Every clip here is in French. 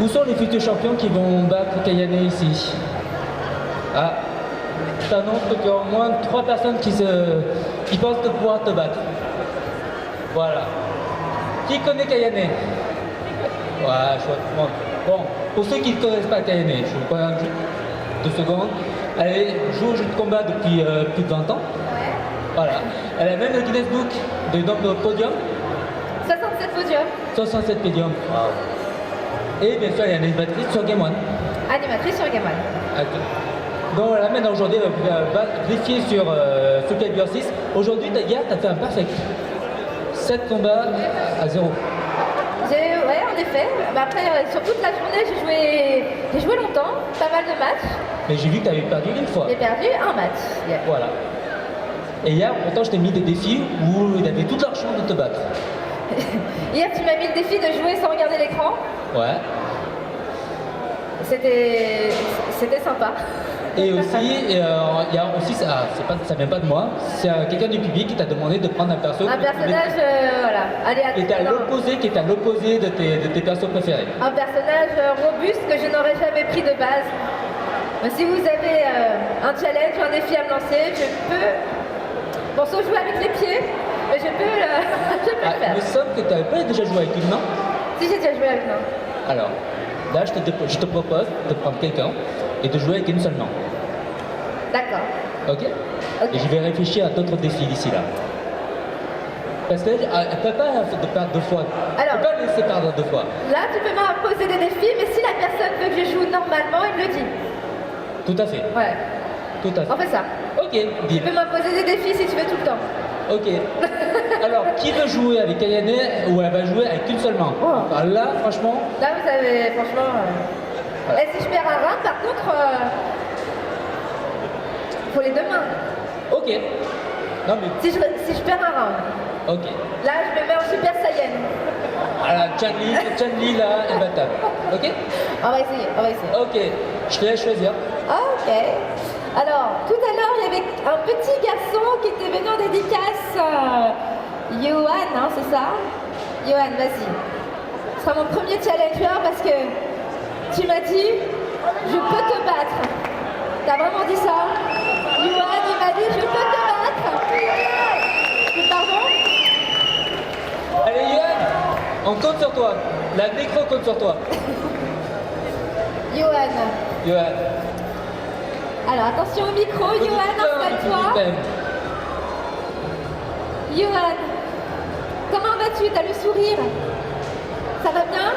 Où sont les futurs champions qui vont battre Kayane ici? Ah, t'annonce qu'il y a au moins 3 personnes qui pensent de pouvoir te battre. Voilà. Qui connaît Kayane? Ouais, chouette. Bon, pour ceux qui ne connaissent pas Kayane, je vous prends 2 secondes. Elle joue au jeu de combat depuis plus de 20 ans. Ouais. Voilà. Elle a même le Guinness Book de nombre de podiums. 67 podiums. 67 podiums. Wow. Et bien sûr, il y a une animatrice sur Game One. Animatrice sur Game One. Donc voilà, maintenant aujourd'hui, elle va défier sur Soul Calibur 6. Aujourd'hui, hier, tu as fait un perfect. 7 combats à 0. Ouais, en effet. Bah après, sur toute la journée, j'ai joué longtemps, pas mal de matchs. Mais j'ai vu que tu avais perdu une fois. J'ai perdu un match hier. Voilà. Et hier, pourtant, je t'ai mis des défis où il avait toute leur chance de te battre. Hier, tu m'as mis le défi de jouer sans regarder l'écran. Ouais. C'était sympa. Et aussi, il y a aussi, ça vient pas de moi, c'est quelqu'un du public qui t'a demandé de prendre un perso. Un personnage, voilà, aléatoire. Qui est à l'opposé de tes persos préférés. Un personnage robuste que je n'aurais jamais pris de base. Mais si vous avez un challenge, un défi à me lancer, je peux. Bon, sauf jouer avec les pieds, mais je peux le faire. Il me semble que tu n'avais pas déjà joué avec une main. Si, j'ai déjà joué avec main. Alors, là, je te propose de prendre quelqu'un et de jouer avec une seule main. D'accord. Ok. Et je vais réfléchir à d'autres défis d'ici là. Parce qu'elle ne peut pas te perdre 2 fois. Alors, elle ne peut pas laisser perdre 2 fois. Là, tu peux m'imposer des défis, mais si la personne veut que je joue normalement, il me le dit. Tout à fait. Ouais. Tout à fait. On fait ça. Ok, Tu deal. peux m'imposer des défis si tu veux tout le temps. Ok. Alors, qui veut jouer avec Kayane ou elle va jouer avec une seule main? Oh. Alors là, franchement. Là, vous savez, franchement. Ouais. Et si je perds un round, par contre, faut les 2 mains. Ok. Non mais. Si je perds un round, Ok. là, je me mets en Super Saiyan. Alors, Chun-Li là, est battable. Ok. On va essayer. Ok. Je te laisse choisir. Ok. Alors, tout à l'heure, il y avait un petit garçon qui était venu en dédicace. Johan, hein, c'est ça? Johan, vas-y. Ce sera mon premier challenger parce que tu m'as dit, je peux te battre. T'as vraiment dit ça? Johan, il m'a dit, je peux te battre. Pardon? Allez, Yoann, on compte sur toi. La nécro compte sur toi. Johan. Yoann. Alors, attention au micro, Johan, installe-toi. Johan, comment vas-tu? T'as le sourire? Ça va bien?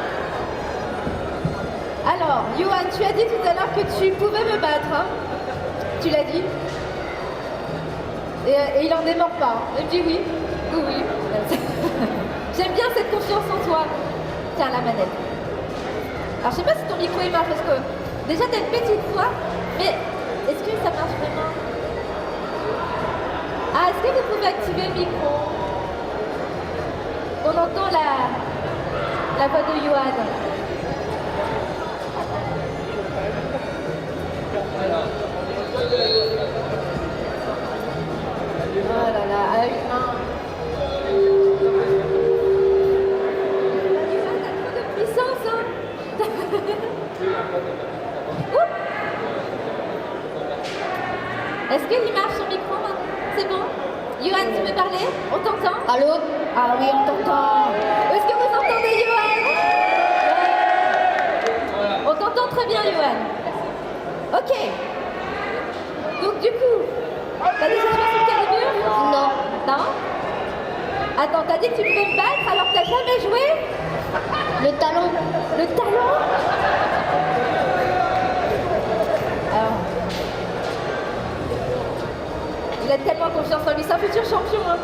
Alors, Johan, tu as dit tout à l'heure que tu pouvais me battre, hein? Tu l'as dit? Et il en démord pas. Il me dit oui. Oui. J'aime bien cette confiance en toi. Tiens, la manette. Alors, je sais pas si ton micro il marche parce que déjà t'as une petite voix, mais est-ce que ça marche vraiment? Ah, est-ce que vous pouvez activer le micro? On entend la voix de Johan. Oh là là, à une main. Johan, t'as trop de puissance, hein? Oups. Est-ce qu'il marche son micro maintenant? C'est bon? Johan, tu peux parler? On t'entend? Allô? Ah oui, on t'entend. Est-ce que vous entendez Johan? On t'entend très bien, Johan. Ok. Donc du coup, t'as déjà joué sur Calibur? Non. Non? Attends, t'as dit que tu pouvais me battre alors que t'as jamais joué? Le talon. Le talon? Alors, il a tellement confiance en lui, c'est un futur champion. Hein.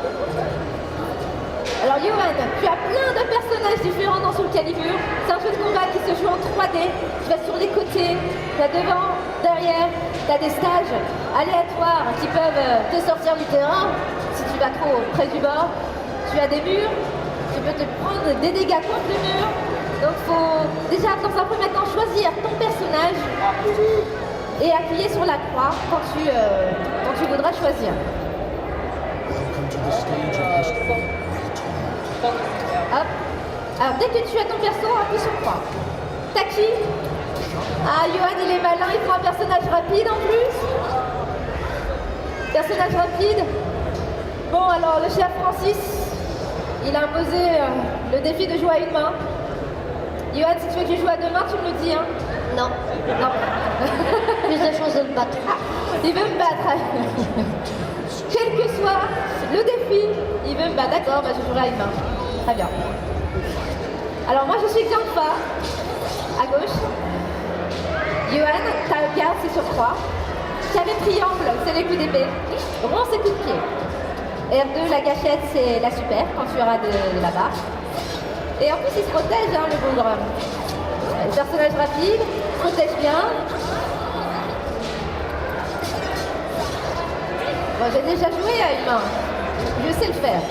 Alors Johan, tu as plein de personnages différents dans Soul Calibur. C'est un jeu de combat qui se joue en 3D. Tu vas sur les côtés, tu as devant, derrière. Tu as des stages aléatoires qui peuvent te sortir du terrain si tu vas trop près du bord. Tu as des murs, tu peux te prendre des dégâts contre le mur. Donc il faut déjà dans un premier temps choisir ton personnage et appuyer sur la croix quand tu voudras choisir. Hop. Alors dès que tu as ton perso, appuie sur croix. Taki. Ah, Johan, il est malin, il prend un personnage rapide en plus. Personnage rapide. Bon, alors, le chef Francis, il a imposé le défi de jouer à une main. Johan, si tu veux que je joue à deux mains, tu me le dis, hein. Non. Non. Plus de chances de me battre. Il veut me battre. Quel que soit le défi, il veut me battre. D'accord, bah, je jouerai à une main. Très bien. Alors moi, je suis Xiangfa, à gauche. Johan, ta garde, c'est sur 3. Carré triangle, c'est les coups d'épée. Rond, c'est coups de pied. R2, la gâchette, c'est la super, quand tu auras de la barre. Et en plus, il se protège, hein, le bougre. Le personnage rapide, protège bien. Bon, j'ai déjà joué à une main. Je sais le faire.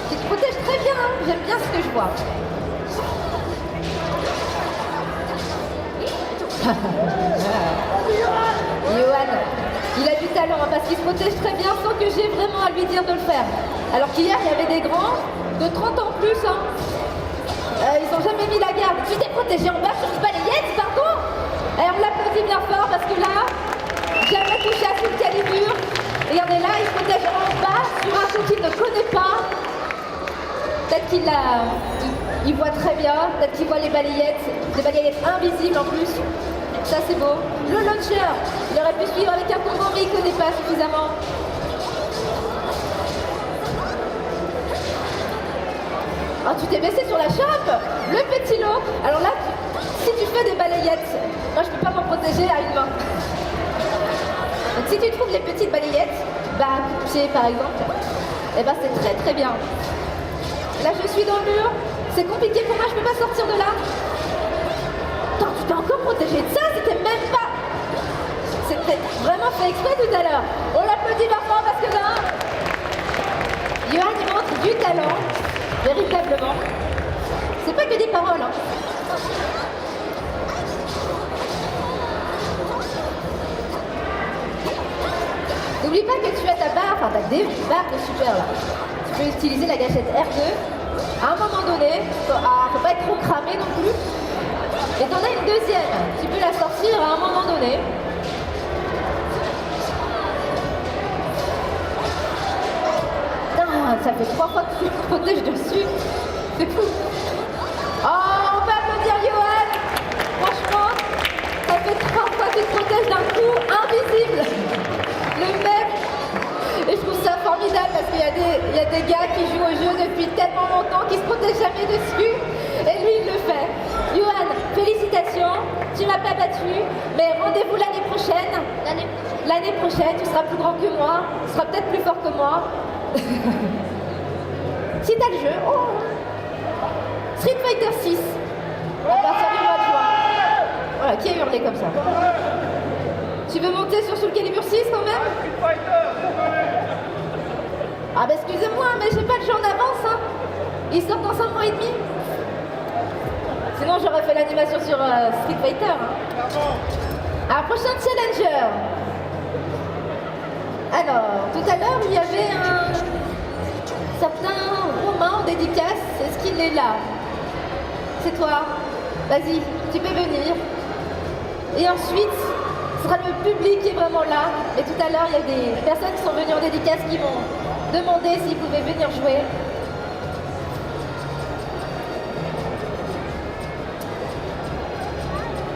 Tu te protèges très bien, hein. J'aime bien ce que je vois. Johan, il a du talent hein, parce qu'il se protège très bien sans que j'ai vraiment à lui dire de le faire. Alors qu'hier, il y avait des grands de 30 ans plus. Hein. Ils n'ont jamais mis la garde. Tu t'es protégé en bas sur une balayette, pardon. Et on l'applaudit bien fort parce que là, jamais touché à cette calibre. Regardez là, il se protège en bas sur un truc qu'il ne connaît pas. Peut-être qu'il il voit très bien, peut-être qu'il voit les balayettes, des balayettes invisibles en plus. Ça c'est beau. Le launcher, il aurait pu suivre avec un combo mais il ne connaît pas suffisamment. Oh, tu t'es baissé sur la chope. Le petit lot. Alors là, si tu fais des balayettes, moi je ne peux pas m'en protéger à une main. Donc si tu trouves les petites balayettes, bah pied par exemple, et bah c'est très très bien. Là je suis dans le mur, c'est compliqué pour moi, je ne peux pas sortir de là. Attends, tu t'es encore protégé de ça, c'était même pas... C'était vraiment fait exprès tout à l'heure. On l'applaudit parfois parce que là, Johan il montre du talent, véritablement. C'est pas que des paroles, hein. N'oublie pas que tu as ta barre, enfin t'as des barres de super là. Tu peux utiliser la gâchette R2 à un moment donné, faut pas être trop cramé non plus. Et t'en as une deuxième, tu peux la sortir à un moment donné. Putain, ça fait 3 fois que tu te protèges dessus. C'est fou. Oh, on peut applaudir Johan. Franchement, ça fait 3 fois que tu te protèges d'un coup invisible. Le même. Et je trouve ça formidable parce qu'il y a des gars qui jouent au jeu depuis tellement longtemps qu'ils se protègent jamais dessus. Et lui, il le fait. Johan, félicitations. Tu m'as pas battu, mais rendez-vous l'année prochaine. L'année prochaine, tu seras plus grand que moi. Tu seras peut-être plus fort que moi. Si t'as le jeu. Oh. Street Fighter 6. À partir du mois de juin. Voilà, qui a hurlé comme ça? Tu veux monter sur Soul Calibur 6 quand même? Ah bah excusez-moi, mais j'ai pas le jeu en avance, hein. Ils sortent dans 5 mois et demi. Sinon j'aurais fait l'animation sur Street Fighter. Hein. Alors, prochain challenger. Alors, tout à l'heure, il y avait un certain Romain en dédicace. Est-ce qu'il est là? C'est toi. Vas-y, tu peux venir. Et ensuite, ce sera le public qui est vraiment là. Et tout à l'heure, il y a des personnes qui sont venues en dédicace qui m'ont demandé s'ils pouvaient venir jouer.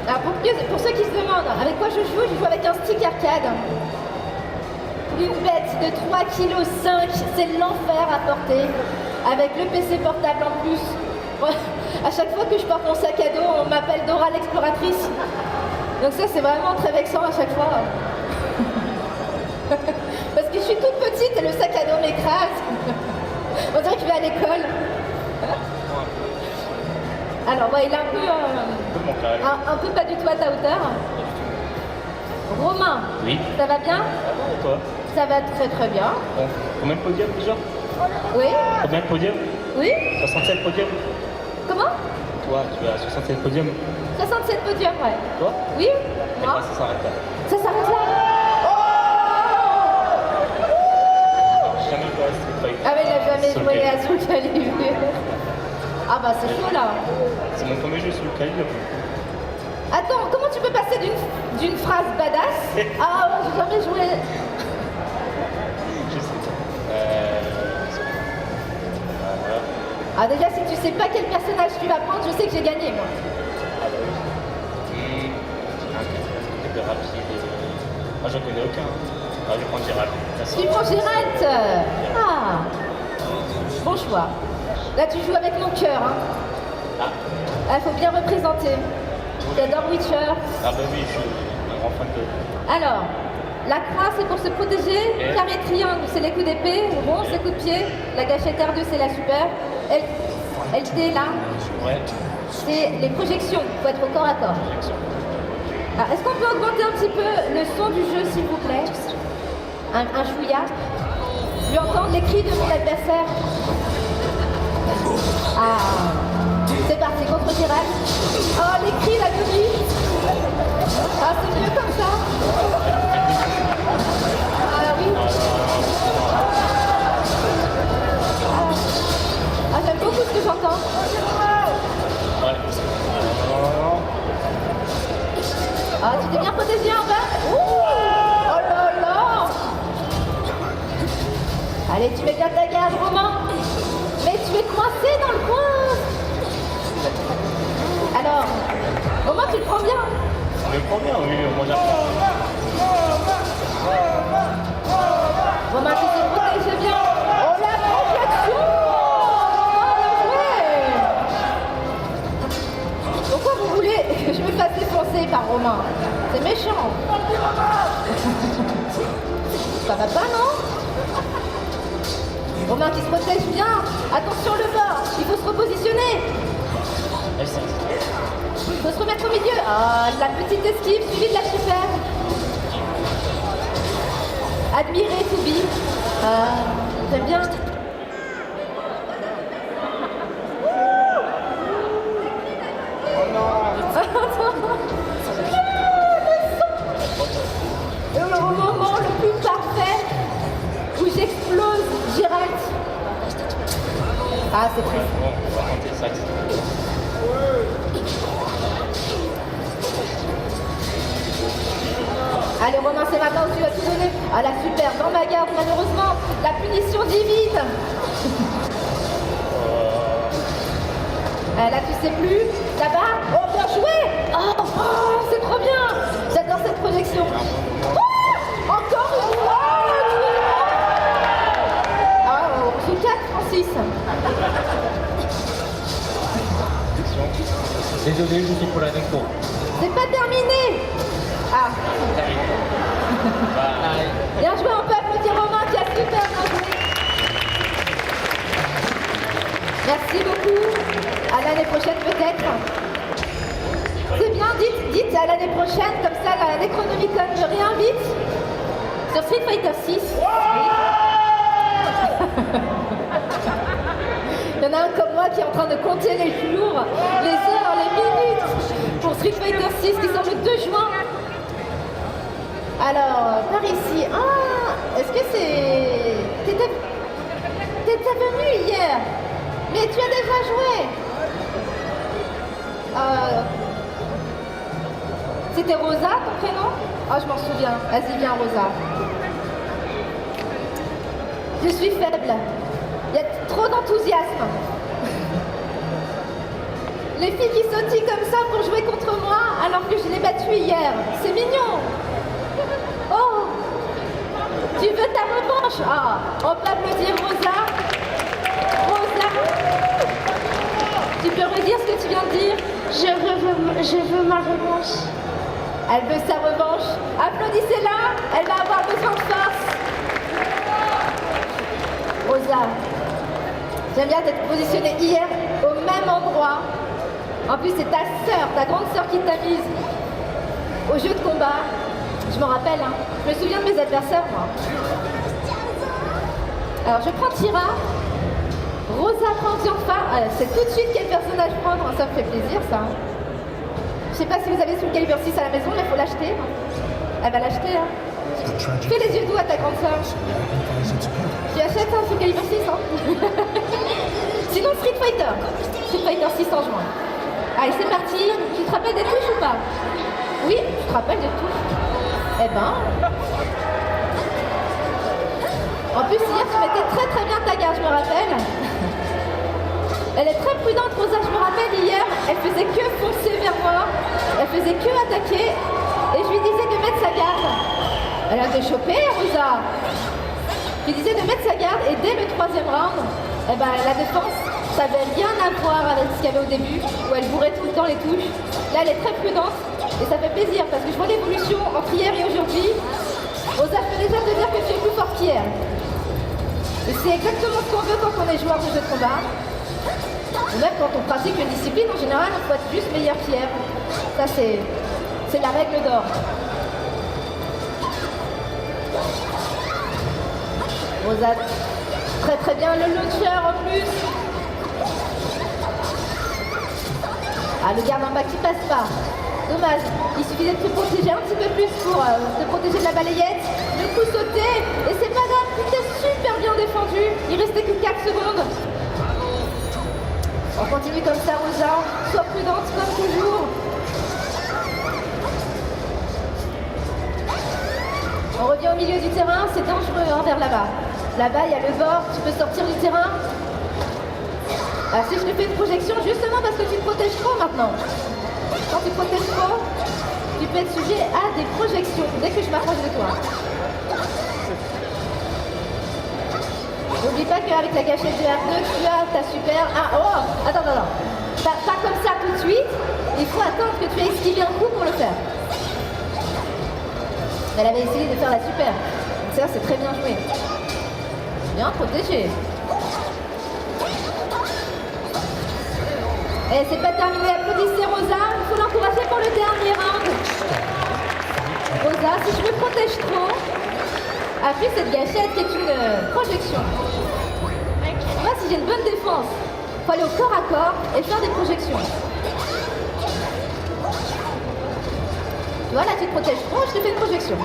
Alors pour ceux qui se demandent avec quoi je joue avec un stick arcade. Une bête de 3,5 kg, c'est l'enfer à porter. Avec le PC portable en plus. Ouais. À chaque fois que je porte mon sac à dos, on m'appelle Dora l'exploratrice. Donc ça c'est vraiment très vexant à chaque fois. Parce que je suis toute petite et le sac à dos m'écrase. On dirait que je vais à l'école. Alors ouais, il est un peu pas du tout à ta hauteur. Romain, oui. Ça va bien? Et toi? Ça va très très bien. Bon. Combien de podiums déjà? Oui. Combien de podiums? Oui. 67 podiums? Comment? Toi, tu as 67 podiums? 67 podiums, ouais. Toi? Oui. Et Moi? ça s'arrête là. Ça s'arrête là? J'ai jamais joué à Street Fighter. Ah mais il n'a jamais Soul joué Calibur. à Soul Calibur. bah c'est chaud là. C'est mon premier jeu sur le calibre. Attends, comment tu peux passer d'une phrase badass à oh, j'ai jamais joué. Je sais pas. Voilà. Ah déjà si tu sais pas quel personnage tu vas prendre, je sais que j'ai gagné moi. Ah bah oui. Un peu rapide. Ah, j'en connais aucun. Ah, je vais prendre Gérald. Merci. Tu prends Gérald. Ah, bon choix. Là tu joues avec mon cœur. Hein. Ah. Faut bien représenter. J'adore Witcher. Ah bah oui, je suis un grand fan de... Alors, la croix c'est pour se protéger, carré triangle c'est les coups d'épée, rond c'est coups de pied, la gâchette R2 c'est la super, LT là, Ouais. c'est les projections, faut être au corps à corps. Ah, est-ce qu'on peut augmenter un petit peu le son du jeu s'il vous plaît? Un chouïa. Je veux entendre les cris de mon adversaire. Ah, c'est parti contre Gérald. Oh, les cris, la musique. Ah, c'est mieux comme ça. Ah oui. Ah, j'aime beaucoup ce que j'entends. Ouais. Ah, tu t'es bien protégé en bas. Oh là là. Allez, tu mets bien ta garde, Romain. Mais tu es coincé dans le coin. Alors, Romain, tu le prends bien. Je le prends bien, oui, on a... Romain, tu te protèges bien. Oh, la projection. Pourquoi vous voulez que je me fasse défoncer par Romain? C'est méchant. Ça va pas, non? Romain qui se protège bien. Attention le bord. Il faut se repositionner. Il faut se remettre au milieu. Ah, la petite esquive suivie de la super. Admirer Toubi. J'aime bien. Le moment le plus parfait où j'explose Gérald. Ah, c'est triste. Bon, on va tenter ça. Allez Romain, c'est maintenant où tu vas tout donner. Ah la super, dans ma garde, malheureusement, la punition divine. Là tu sais plus. Là-bas. Oh bien joué. Oh, c'est trop bien. J'adore cette projection. Oh, encore une fois. Ah, on fait 4, Francis. Désolé, je suis pour la déco. C'est pas terminé. Ah. Bien joué, on peut applaudir Romain qui a super bien joué. Merci beaucoup. À l'année prochaine peut-être. C'est bien, dites à l'année prochaine, comme ça la Necronomicon me réinvite sur Street Fighter 6. Il y en a un comme moi qui est en train de compter les jours, les heures, les minutes pour Street Fighter 6 qui sort le 2 juin. Alors, par ici. Ah, est-ce que c'est... T'étais venu hier, mais tu as déjà joué. C'était Rosa, ton prénom? Ah, je m'en souviens. Vas-y, viens, Rosa. Je suis faible. Il y a trop d'enthousiasme. Les filles qui sautillent comme ça pour jouer contre moi alors que je l'ai battue hier. C'est mignon. Oh, tu veux ta revanche? Ah, on peut applaudir Rosa. Rosa, tu peux redire ce que tu viens de dire? Je veux ma revanche. Elle veut sa revanche. Applaudissez-la, elle va avoir besoin de force. Rosa, j'aime bien t'être positionnée hier au même endroit. En plus, c'est ta sœur, ta grande sœur qui t'a mise au jeu de combat. Je m'en rappelle, hein. Je me souviens de mes adversaires, moi. Alors, je prends Tira. Rosa prend Xianfa. C'est tout de suite quel personnage prendre. Ça me fait plaisir, ça. Je sais pas si vous avez Soul Calibur 6 à la maison, mais il faut l'acheter. Elle va l'acheter, hein. Fais les yeux doux à ta grande sœur. Tu achètes un Soul Calibur 6, hein. Sinon, Sinon, Street Fighter. Street Fighter 6 en juin. Allez, c'est parti. Tu te rappelles des touches ou pas? Oui, tu te rappelles des touches. Eh ben... En plus, hier, tu mettais très très bien ta garde, je me rappelle. Elle est très prudente, Rosa, je me rappelle, hier, elle faisait que foncer vers moi. Elle faisait que attaquer. Et je lui disais de mettre sa garde. Elle a déchopé, Rosa. Je lui disais de mettre sa garde et dès le 3e round, eh ben, la défense, ça n'avait rien à voir avec ce qu'il y avait au début, où elle bourrait tout le temps les touches. Là, elle est très prudente et ça fait plaisir parce que je vois l'évolution entre hier et aujourd'hui. Rosa, je peux déjà te dire que tu es plus forte qu'hier. Et c'est exactement ce qu'on veut quand on est joueur de jeu de combat. Ou même quand on pratique une discipline, en général, on peut être juste meilleur qu'hier. Ça, c'est la règle d'or. Rosa, très très bien, le launcher en plus. Ah, le garde en bas qui passe pas. Dommage, il suffisait de se protéger un petit peu plus pour se protéger de la balayette. Le coup sauté, et c'est pas grave, c'était super bien défendu. Il restait que 4 secondes. On continue comme ça, Rosa. Sois prudente comme toujours. On revient au milieu du terrain, c'est dangereux hein, vers là-bas. Là-bas, il y a le bord, tu peux sortir du terrain. Alors si je te fais une projection, justement parce que tu te protèges trop maintenant. Quand tu te protèges trop, tu peux être sujet à des projections dès que je m'approche de toi. N'oublie pas qu'avec la gâchette de R2, tu as ta super... Ah, oh, attends. Pas comme ça tout de suite. Il faut attendre que tu aies esquivé un coup pour le faire. Elle avait essayé de faire la super. Donc ça, c'est très bien joué. Bien protégé. Et c'est pas terminé. Applaudissez Rosa. Il faut l'encourager pour le dernier round. Rosa, si je me protège trop, appuie cette gâchette qui est une projection. Moi, si j'ai une bonne défense, il faut aller au corps à corps et faire des projections. Tu vois, là, tu te protèges trop, je te fais une projection.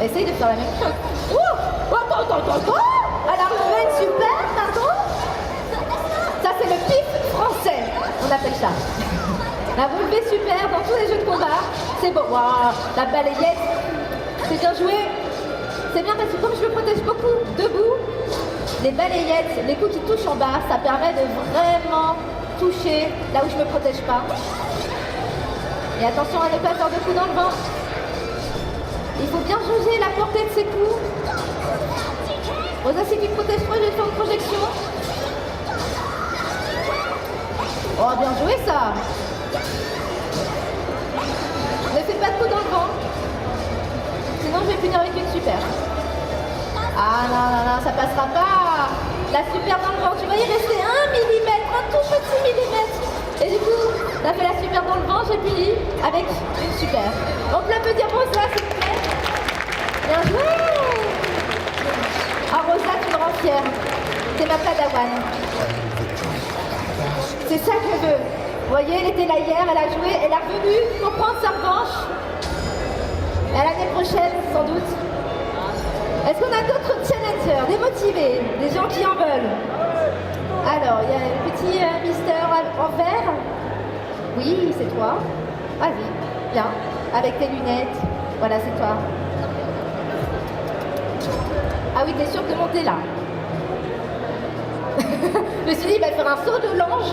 Essaye de faire la même chose. Attends. Alors, je fais une super, pardon. Ça, c'est le pif français, on appelle ça. La relevée super dans tous les jeux de combat. C'est beau. Waouh, la balayette, c'est bien joué. C'est bien parce que comme je me protège beaucoup debout, les balayettes, les coups qui touchent en bas, ça permet de vraiment toucher là où je ne me protège pas. Et attention à ne pas faire de coups dans le vent. Il faut bien jauger la portée de ces coups. Rosa, si tu te protèges trop, je vais te faire une projection. Oh, bien joué ça. Ne fais pas de coups dans le vent. Sinon, je vais finir avec une super. Ah non, ça passera pas. La super dans le vent, tu vas y rester 1 mm, un tout petit millimètre. Et du coup, t'as fait la super dans le vent, j'ai fini avec une super. On peut applaudir Rosa, s'il vous plaît. Bien joué. Ah Rosa, tu me rends fière. C'est ma padawan. C'est ça que je veux. Vous voyez, elle était là hier, elle a joué, elle est revenue pour prendre sa revanche. À l'année prochaine, sans doute. Est-ce qu'on a d'autres challengers, des motivés, des gens qui en veulent? Alors, il y a le petit Mister en vert. Oui, c'est toi. Vas-y, viens, avec tes lunettes. Voilà, c'est toi. Ah oui, t'es sûr de monter là? Je me suis dit, il va faire un saut de l'ange.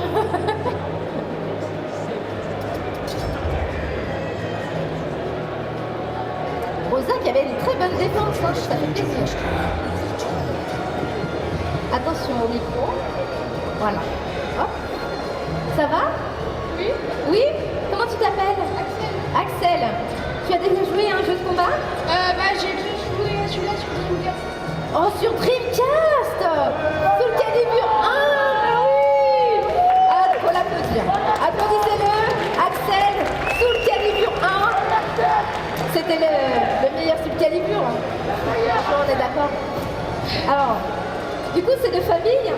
Rosa qui avait une très bonne défense, hein, ça fait plaisir. Attention au micro. Voilà. Hop. Ça va? Oui. Oui? Comment tu t'appelles? Axel. Axel. Tu as déjà joué à un jeu de combat? J'ai déjà joué à celui-là sur Dreamcast. Oh, sur Dreamcast! Soul Calibur 1, oui! Ah, faut l'applaudir. Applaudissez-le, Axel, Soul Calibur 1. C'était le meilleur Soul Calibur. On est d'accord. Alors, du coup, c'est de famille.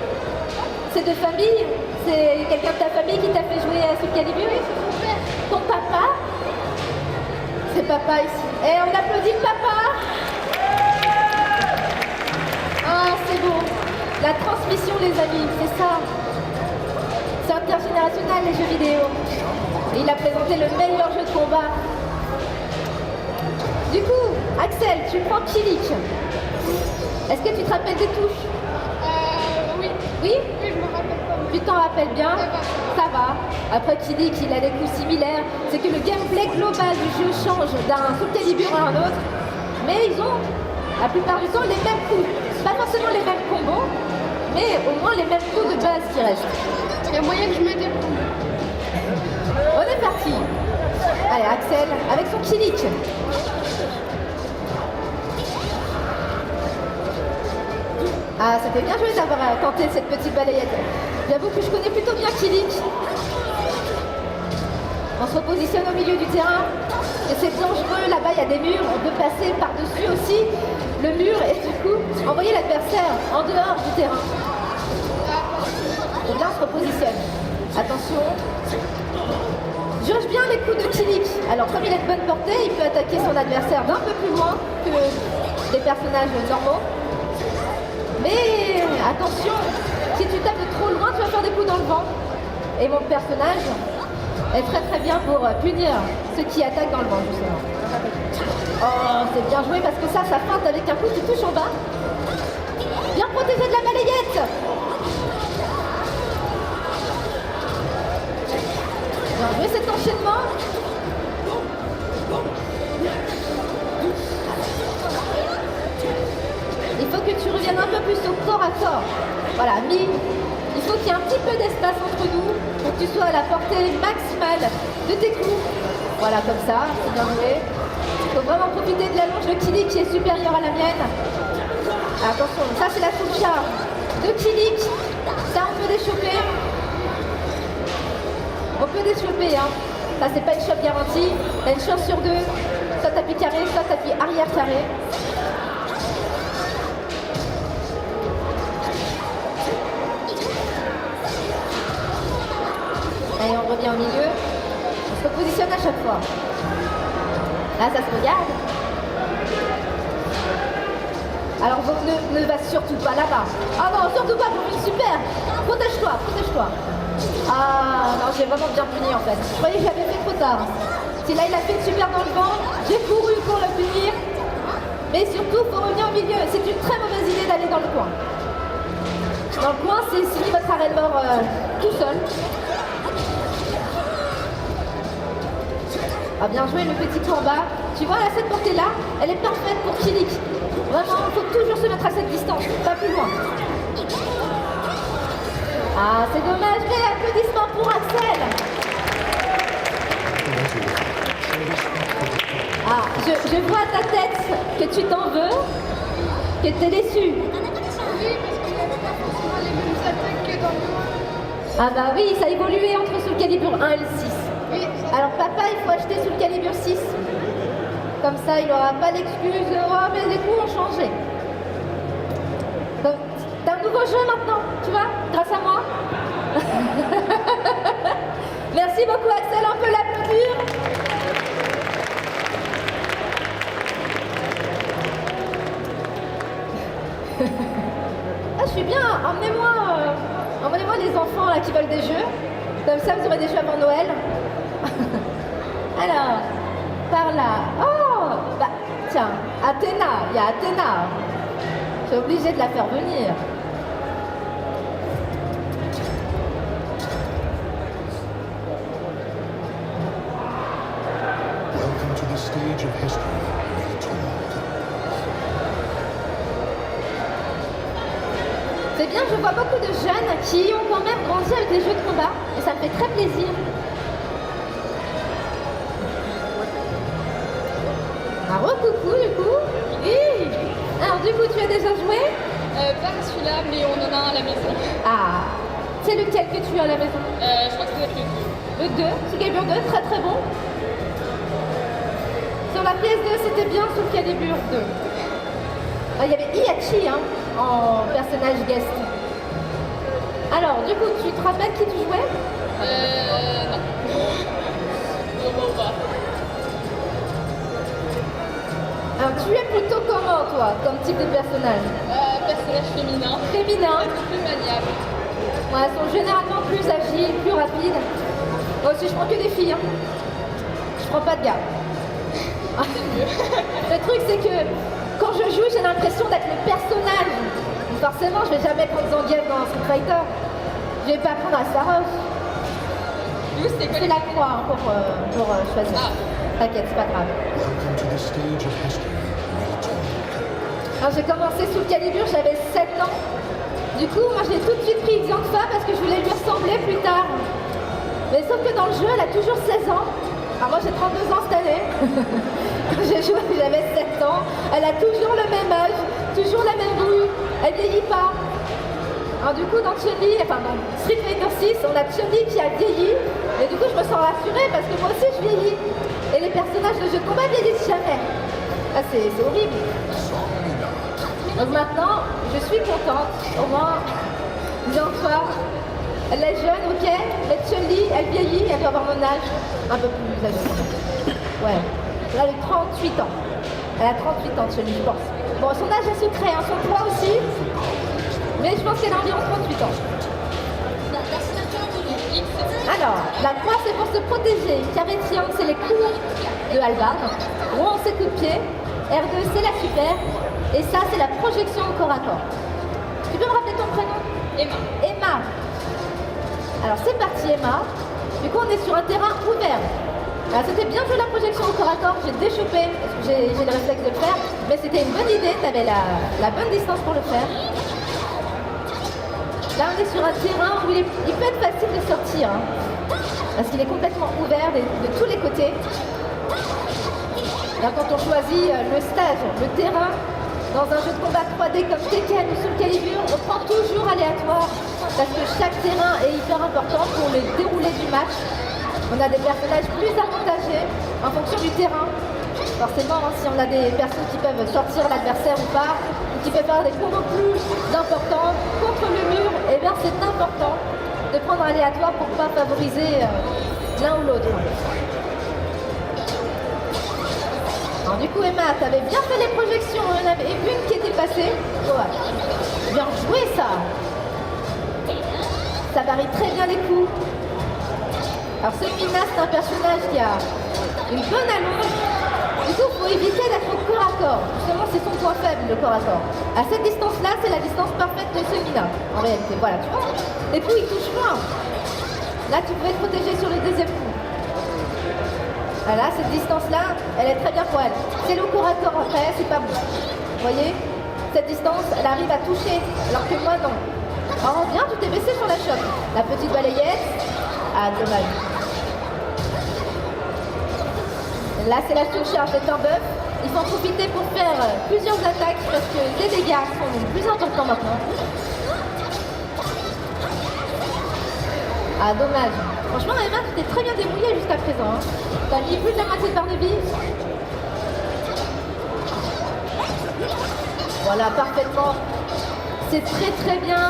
C'est de famille. C'est quelqu'un de ta famille qui t'a fait jouer à Soul Calibur? Oui, c'est mon père. Ton papa? C'est papa ici. Et on applaudit le papa. Ah, c'est beau. La transmission, les amis, c'est ça. international des jeux vidéo. Et il a présenté le meilleur jeu de combat. Du coup, Axel, tu prends Kilik. Est-ce que tu te rappelles des touches? Oui. Oui? Oui, je me rappelle pas. Tu t'en rappelles bien? Ça va. Après, Kilik, il a des coups similaires. C'est que le gameplay global du jeu change d'un Soul Calibur à un autre. Mais ils ont, la plupart du temps, les mêmes coups. Pas forcément les mêmes combos, mais au moins les mêmes coups de base qui restent. Il y a moyen que je me débrouille. On est parti. Allez, Axel, avec son Kilik. Ah, ça fait bien joué d'avoir tenté cette petite balayette. J'avoue que je connais plutôt bien Kilik. On se repositionne au milieu du terrain. Et c'est dangereux, là-bas il y a des murs, on peut passer par-dessus aussi le mur et du coup envoyer l'adversaire en dehors du terrain. Et bien on se repositionne. Attention. Jauge bien les coups de Kilik. Alors comme il est de bonne portée, il peut attaquer son adversaire d'un peu plus loin que des personnages normaux. Mais attention, si tu tapes de trop loin, tu vas faire des coups dans le vent. Et mon personnage est très bien pour punir ceux qui attaquent dans le vent, justement. Oh, c'est bien joué parce que ça feinte avec un coup qui touche en bas. Bien protégé de la balayette. Bien joué cet enchaînement. Il faut que tu reviennes un peu plus au corps à corps. Voilà, mais il faut qu'il y ait un petit peu d'espace entre nous pour que tu sois à la portée maximale de tes coups. Voilà, comme ça, c'est bien joué. Il faut vraiment profiter de la longe de Kilik qui est supérieure à la mienne. Attention, ça c'est la toucha de Kilik. Ça, on peut déchoper. On peut déchoper, hein. Ça, c'est pas une chope garantie. Il y a une chance sur deux. Soit tapis carré, soit tapis arrière carré. Allez, on revient au milieu. On se repositionne à chaque fois. Là, ça se regarde. Alors, ne va surtout pas là-bas. Ah non, surtout pas, pour une super. Protège-toi, protège-toi. Ah non, j'ai vraiment bien puni en fait. Je croyais que j'avais fait trop tard. Si là, il a fait une super dans le vent, j'ai couru pour le punir. Mais surtout, il faut revenir au milieu. C'est une très mauvaise idée d'aller dans le coin. Dans le coin, c'est signé votre arrêt de mort tout seul. Ah, bien joué le petit combat. Tu vois, là, cette portée-là, elle est parfaite pour Kilik. Vraiment, il faut toujours se mettre à cette distance, pas plus loin. Ah, c'est dommage, mais applaudissements pour Axel. Ah, je vois à ta tête que tu t'en veux, que tu es déçu. Oui, parce qu'il n'y avait pas forcément les mêmes attaques que dans le... Ah bah oui, ça a évolué entre Soul Calibur 1 et le 6. Oui, Alors papa, il faut acheter Soul Calibur 6. Comme ça, il n'aura pas l'excuse de « Oh, mais les coups ont changé ». Donc, t'as un nouveau jeu maintenant, tu vois, grâce à moi. Merci beaucoup Axel, on peut l'applaudir. Ah, je suis bien, emmenez-moi les enfants là qui veulent des jeux. Comme ça, vous aurez des jeux avant Noël. Alors, par là. Oh, bah, tiens, Athéna, il y a Athéna. Je suis obligée de la faire venir. Welcome to the stage of history retold. C'est bien, je vois beaucoup de jeunes qui ont quand même grandi avec les jeux de combat. Et ça me fait très plaisir. Un recoucou du coup. Oui. Alors du coup, tu as déjà joué? Pas celui-là, mais on en a un à la maison. Ah, c'est lequel que tu as à la maison? Je crois que ça doit être le 2. Le 2, Soul Calibur 2, très très bon. Sur la PS2, c'était bien Soul Calibur 2. Ah, il y avait Iachi hein, en personnage guest. Alors, du coup, tu te rappelles qui tu jouais? Non. Vraiment pas. Alors, tu es plutôt comment, toi, comme type de personnage? Personnage féminin. Féminin. Un peu plus maniable. Ouais, elles sont généralement plus agiles, plus rapides. Moi aussi, je prends que des filles. Hein. Je prends pas de gars. Le truc, c'est que quand je joue, j'ai l'impression d'être le personnage. Donc forcément, je vais jamais prendre Zangief dans Street Fighter. Je vais pas prendre Astaroth. Nous, c'était quoi C'est la croix hein, pour choisir. Ah. T'inquiète, c'est pas grave. Welcome to the stage of history where the tournament. Alors, j'ai commencé sous le Calibur, j'avais 7 ans. Du coup, moi, j'ai tout de suite pris Xianfa parce que je voulais lui ressembler plus tard. Mais sauf que dans le jeu, elle a toujours 16 ans. Alors moi, j'ai 32 ans cette année. Quand j'ai joué, j'avais 7 ans. Elle a toujours le même âge, toujours la même bouille. Elle vieillit pas. Alors du coup, dans Chun-Li, enfin dans Street Fighter 6, on a Chun-Li qui a vieilli. Et du coup, je me sens rassurée parce que moi aussi, je vieillis. Et les personnages de jeux de combat vieillissent jamais. Ah, c'est horrible. Donc maintenant, je suis contente. Au moins, Xianfa, elle est jeune, ok. Mais Chun-Li, elle vieillit, elle doit avoir mon âge. Un peu plus âgée. Ouais. Elle a 38 ans. Elle a 38 ans, Chun-Li, je pense. Bon, son âge est secret, hein, son poids aussi. Mais je pense qu'elle a environ 38 ans. Alors, la croix, c'est pour se protéger. Carré triangle, c'est les coups de Halberd. Rond, c'est coup de pied. R2, c'est la super. Et ça, c'est la projection au corps à corps. Tu peux me rappeler ton prénom? Emma. Emma. Alors, c'est parti, Emma. Du coup, on est sur un terrain ouvert. Alors, c'était bien joué la projection au corps à corps. J'ai déchopé, parce que j'ai le réflexe de le faire. Mais c'était une bonne idée. Tu avais la bonne distance pour le faire. Là, on est sur un terrain où il peut être facile de sortir. Hein, parce qu'il est complètement ouvert de tous les côtés. Là, quand on choisit le stage, le terrain, dans un jeu de combat 3D comme Tekken ou Soul Calibur, on prend toujours aléatoire. Parce que chaque terrain est hyper important pour le déroulé du match. On a des personnages plus avantagés en fonction du terrain. Forcément, hein, si on a des personnes qui peuvent sortir l'adversaire ou pas, ou qui peuvent faire des combos plus importants contre le mur, eh bien c'est important de prendre aléatoire pour ne pas favoriser l'un ou l'autre. Alors du coup, Emma, tu avais bien fait les projections, il y en avait une qui était passée. Ouais. Bien joué ça. Ça varie très bien les coups. Alors ce Mina, c'est un personnage qui a une bonne allonge. Du coup, il faut éviter d'être au corps à corps. Justement, c'est son point faible, le corps à corps. À cette distance-là, c'est la distance parfaite de ce Mina, en réalité. Voilà, tu vois. Les coups, ils touchent loin. Là, tu peux être protégé sur le deuxième coup. Voilà, cette distance-là, elle est très bien pour elle. C'est le corps à corps après, c'est pas bon. Vous voyez? Cette distance, elle arrive à toucher, alors que moi, non. Alors, bien, tu t'es baissé sur la chope. La petite balayette. Ah, dommage. Là, c'est la surcharge, c'est un buff. Il faut en profiter pour faire plusieurs attaques parce que les dégâts sont plus importants maintenant. Ah, dommage. Franchement, Emma, tu t'es très bien débrouillée jusqu'à présent. Hein. T'as mis plus de la moitié de barre de vie. Voilà, parfaitement. C'est très très bien.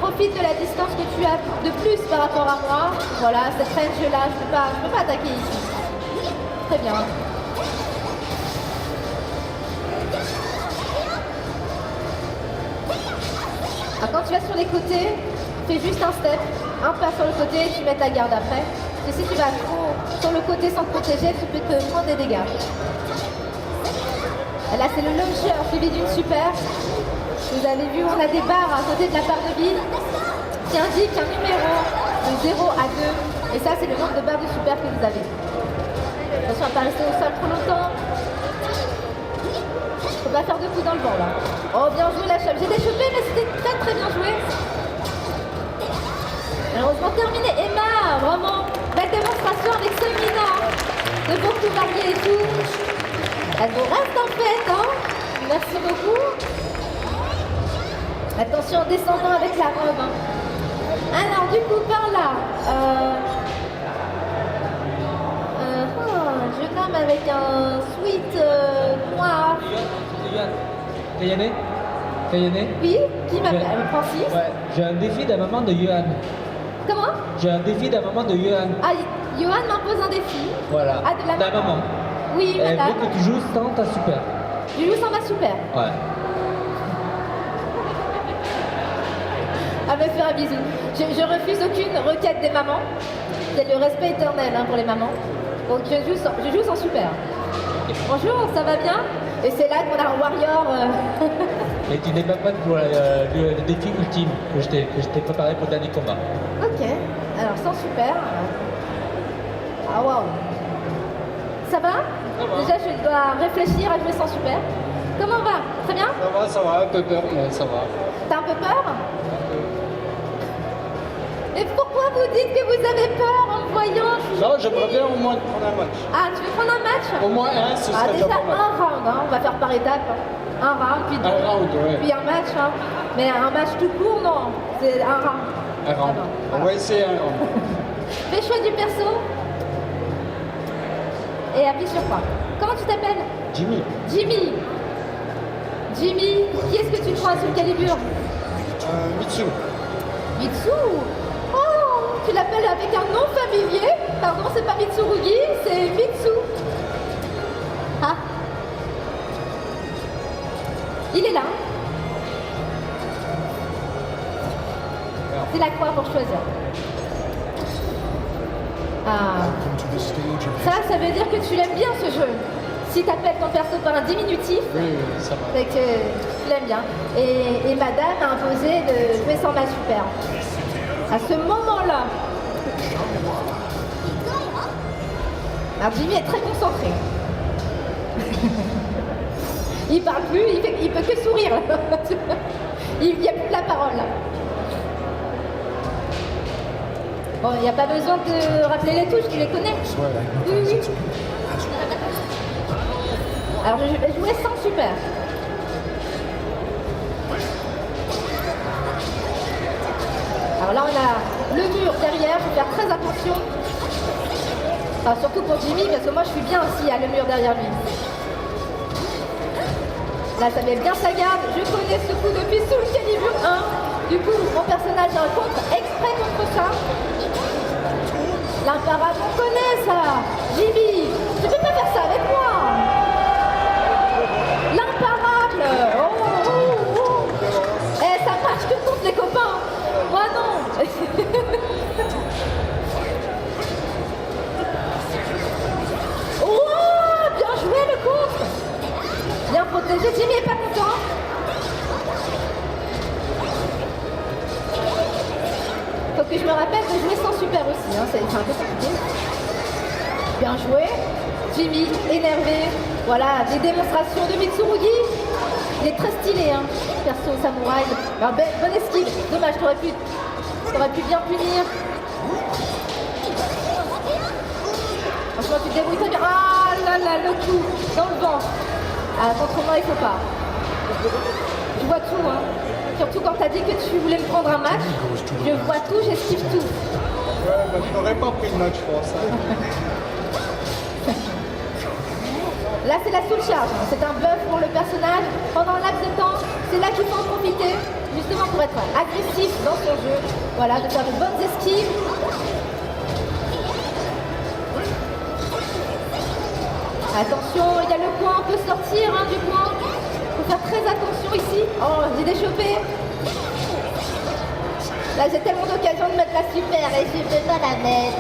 Profite de la distance que tu as de plus par rapport à moi. Voilà, cette range-là, je peux pas attaquer ici. Très bien. Alors, quand tu vas sur les côtés, fais juste un step, un pas sur le côté, tu mets ta garde après. Parce que si tu vas trop sur le côté sans te protéger, tu peux te prendre des dégâts. Et là, c'est le launcher suivi d'une super. Vous avez vu, on a des barres à côté de la barre de vie qui indiquent un numéro de 0 à 2. Et ça, c'est le nombre de barres de super que vous avez. Attention à ne pas rester au sol trop longtemps. Faut pas faire de coups dans le vent là. Oh, bien joué la chope. J'ai déchopé, mais c'était très très bien joué. Heureusement terminé. Emma, vraiment, belle démonstration avec ce Mina. De beaucoup varier et tout. Elle vous reste en fait, hein. Merci beaucoup. Attention en descendant avec la robe. Hein. Alors du coup par là, jeune homme avec un sweat noir. Kayane? Oui, qui m'appelle Francis. Ouais, j'ai un défi de la maman de Yuan. Comment? J'ai un défi de la maman de Yuan. Ah, Johan m'impose un défi. Voilà. Ah, de la Ta maman. Oui, Elle madame. veut que tu joues sans ta super. Je joue sans ma super. Ouais. à me faire un bisou. Je refuse aucune requête des mamans. C'est le respect éternel pour les mamans. Donc je joue sans super. Bonjour, ça va bien? Et c'est là qu'on a un warrior. Et tu n'es pas prête pour le défi ultime que je t'ai préparé pour le dernier combat. Ok, alors sans super. Ah waouh. Ça va? Déjà je dois réfléchir à jouer sans super. Comment on va? Très bien? Ça va, un peu peur, mais ça va. T'as un peu peur? Mais pourquoi vous dites que vous avez peur en me voyant? Non, j'aimerais bien au moins prendre un match. Ah, tu veux prendre un match? Au moins un, ce serait déjà déjà pas mal. un round, on va faire par étapes. Un round, puis deux. Un round, ouais. Puis un match, Mais un match tout court, non. C'est un round. Un round. Ah bon, On voilà. va essayer un round. Fais choix du perso. Et appuie sur quoi? Comment tu t'appelles? Jimmy. Jimmy. Jimmy, qui est-ce que tu prends à Soul Calibur? Mitsu. Mitsu. Oh, tu l'appelles avec un nom familier? Pardon, c'est pas Mitsurugi, c'est Mitsu. Ah. Il est là. C'est la croix pour choisir. Ah. Welcome to the stage of Ça veut dire que tu l'aimes bien ce jeu. Si tu appelles ton perso par un diminutif, Oui, ça va. c'est que tu l'aimes bien. Et madame a imposé de jouer sans ma super. À ce moment-là. Alors Jimmy est très concentré. Il parle plus, il peut que sourire. Il n'y a plus de la parole là. Bon, il n'y a pas besoin de rappeler les touches, tu les connais. swear I Oui, oui. hypnotized it. Alors je vais jouer sans super. Alors là on a le mur derrière, il faut faire très attention. Enfin, surtout pour Jimmy, parce que moi je suis bien s'il y a le mur derrière lui. Là ça met bien sa garde, je connais ce coup depuis Soul Calibur 1. Du coup mon personnage a un contre exprès contre ça. L'imparable, on connaît ça. Jimmy, tu peux pas faire ça avec moi. L'imparable. Oh, oh, oh. Eh, ça marche que contre les copains. Moi non. Oh, bien joué le contre. Bien protégé. Jimmy est pas content. Faut que je me rappelle de jouer sans super aussi, c'est un peu compliqué. Bien joué. Jimmy, énervé. Voilà, des démonstrations de Mitsurugi. Il est très stylé, perso samouraï. Alors, bonne esquive. Dommage, t'aurais pu bien punir. Franchement, tu te débrouilles très bien. Ah là là, le coup dans le vent. Ah, contre moi, il faut pas. Je vois tout, Surtout quand t'as dit que tu voulais me prendre un match, je vois tout, j'esquive tout. Ouais, bah, je n'aurais pas pris le match, je pense. Là, c'est la soul charge. C'est un buff pour le personnage. Pendant un laps de temps, c'est là qu'il faut en profiter, justement pour être agressif dans son jeu. Voilà, de faire de bonnes esquives. Attention, il y a le coin, on peut sortir du coin. Il faut faire très attention ici. Oh, j'ai déchopé. Là, j'ai tellement d'occasion de mettre la super et je ne peux pas la mettre.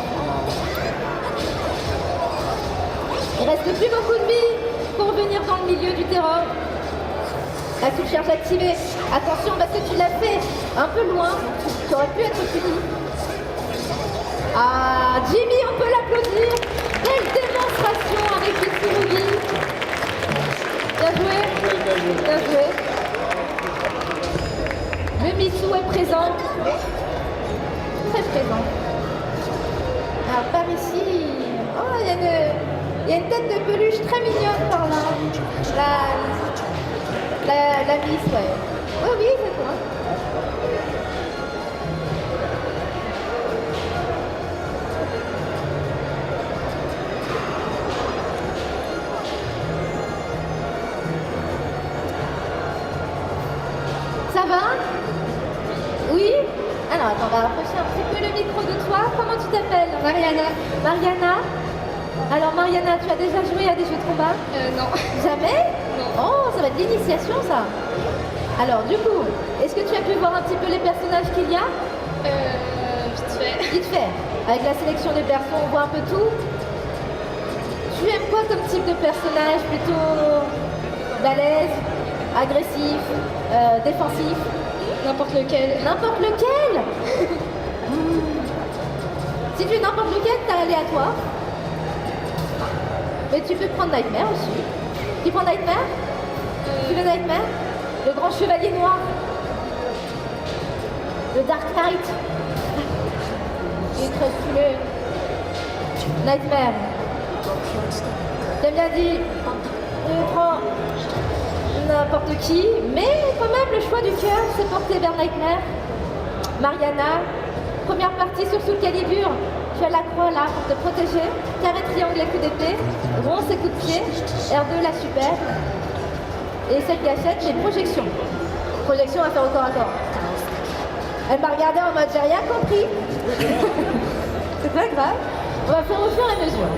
Il reste plus beaucoup de billes pour venir dans le milieu du terrain. La sous-charge activée. Attention parce que tu l'as fait un peu loin. Tu aurais pu être puni. Ah, Jimmy, on peut l'applaudir. Belle démonstration avec Mitsurugi. Bien joué. Bien joué. Le Mitsu est présent. Très présent. Alors par ici, oh, il y a une tête de peluche très mignonne par là. La Miss, ouais. Oui, oui, c'est toi. Ça va? Oui? Alors attends, on va rapprocher un petit peu le micro de toi. Comment tu t'appelles? Mariana. Mariana? Alors Mariana, tu as déjà joué à des jeux de combat? Non. Jamais? Non. Oh, ça va être l'initiation ça. Alors, du coup, est-ce que tu as pu voir un petit peu les personnages qu'il y a? Vite fait. Vite fait. Avec la sélection des persos, on voit un peu tout. Tu aimes quoi comme type de personnage? Plutôt balèze, agressif, défensif? N'importe lequel. N'importe lequel. Si tu veux n'importe lequel, t'as aléatoire. Mais tu peux prendre Nightmare aussi. Tu prends Nightmare? Tu veux Nightmare? Le grand chevalier noir. Le Dark Knight. Il est très stylé. Nightmare. T'aimes bien dit, tu prends n'importe qui, mais quand même le choix du cœur s'est porté vers Nightmare. Mariana, première partie sur Soul Calibur. Tu as la croix là pour te protéger. Carré, triangle et coup d'épée. Rond et coup de pied. R2 la super. Et celle qui achète les projections. Projection à faire au corps à corps. Elle m'a regardé en mode j'ai rien compris. C'est pas grave. On va faire au fur et à mesure.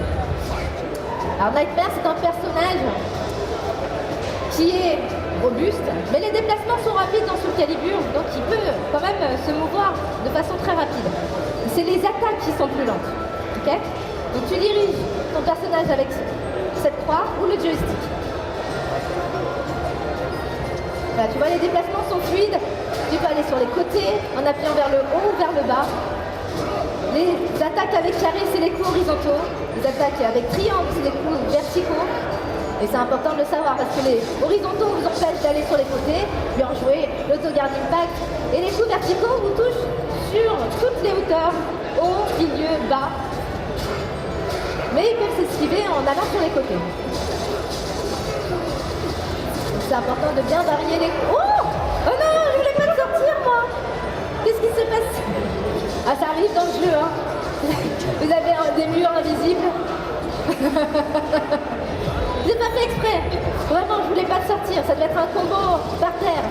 Alors Nightmare c'est un personnage qui est robuste, mais les déplacements sont rapides dans Soul Calibur, donc il peut quand même se mouvoir de façon très rapide. C'est les attaques qui sont plus lentes. Ok? Donc tu diriges ton personnage avec cette croix ou le joystick. Voilà, tu vois les déplacements sont fluides. Tu peux aller sur les côtés en appuyant vers le haut ou vers le bas. Les attaques avec carré, c'est les coups horizontaux. Les attaques avec triangle, c'est les coups verticaux. Et c'est important de le savoir parce que les horizontaux vous empêchent d'aller sur les côtés, bien joué, l'autogarde impact. Et les coups verticaux vous touchent sur toutes les hauteurs, haut, milieu, bas. Mais ils peuvent s'esquiver en allant sur les côtés. C'est important de bien varier les coups. Oh! Oh non, je voulais pas le sortir moi! Qu'est-ce qui se passe? Ah, ça arrive dans le jeu, hein. Vous avez des murs invisibles. J'ai pas fait exprès. Vraiment, je voulais pas le sortir. Ça devait être un combo par terre.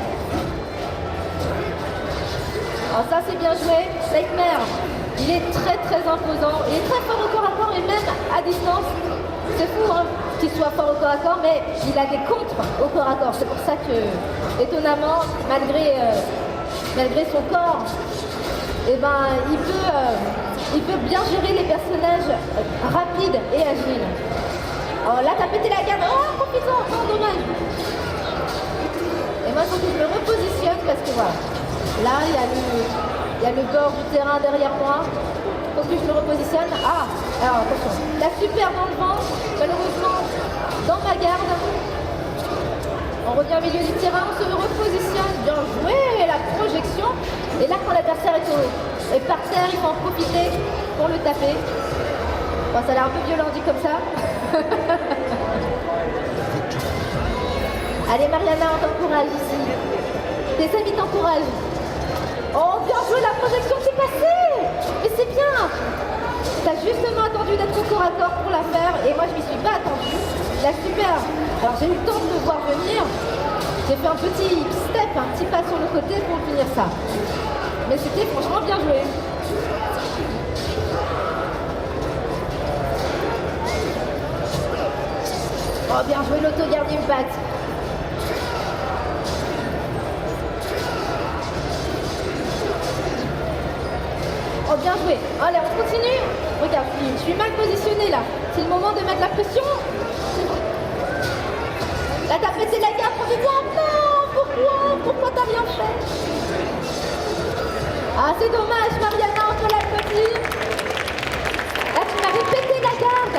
Alors ça, c'est bien joué. Nightmare, il est très très imposant. Il est très fort au corps à corps et même à distance. C'est fou, hein, qu'il soit fort au corps à corps, mais il a des contres au corps à corps. C'est pour ça que, étonnamment, malgré son corps, eh ben, il peut bien gérer les personnages rapides et agiles. Oh là, t'as pété la garde. Oh, profite-en. Oh, dommage. Et moi, il faut que je me repositionne parce que voilà. Là, il y a le bord du terrain derrière moi. Il faut que je me repositionne. Ah, alors attention. La super dans le vent. Malheureusement, dans ma garde. On revient au milieu du terrain. On se repositionne. Bien joué. La projection. Et là, quand l'adversaire est par terre, il faut en profiter pour le taper. Bon, ça a l'air un peu violent dit comme ça. Allez Mariana, on t'encourage ici. Tes amis t'encouragent. Oh, bien joué, la projection s'est passée. Mais c'est bien. T'as justement attendu d'être au corps à corps pour la faire. Et moi, je m'y suis pas attendue. La super. Alors, j'ai eu le temps de le voir venir. J'ai fait un petit step, un petit pas sur le côté pour finir ça. Mais c'était franchement bien joué. Oh, bien joué l'autogarde impact. Oh, bien joué. Allez, on continue. Regarde, je suis mal positionnée là. C'est le moment de mettre la pression. Là, t'as pété la garde. On dit, oh non, pourquoi t'as rien fait? Ah, c'est dommage, Mariana, on te l'applaudit. Là, tu m'avais pété la garde.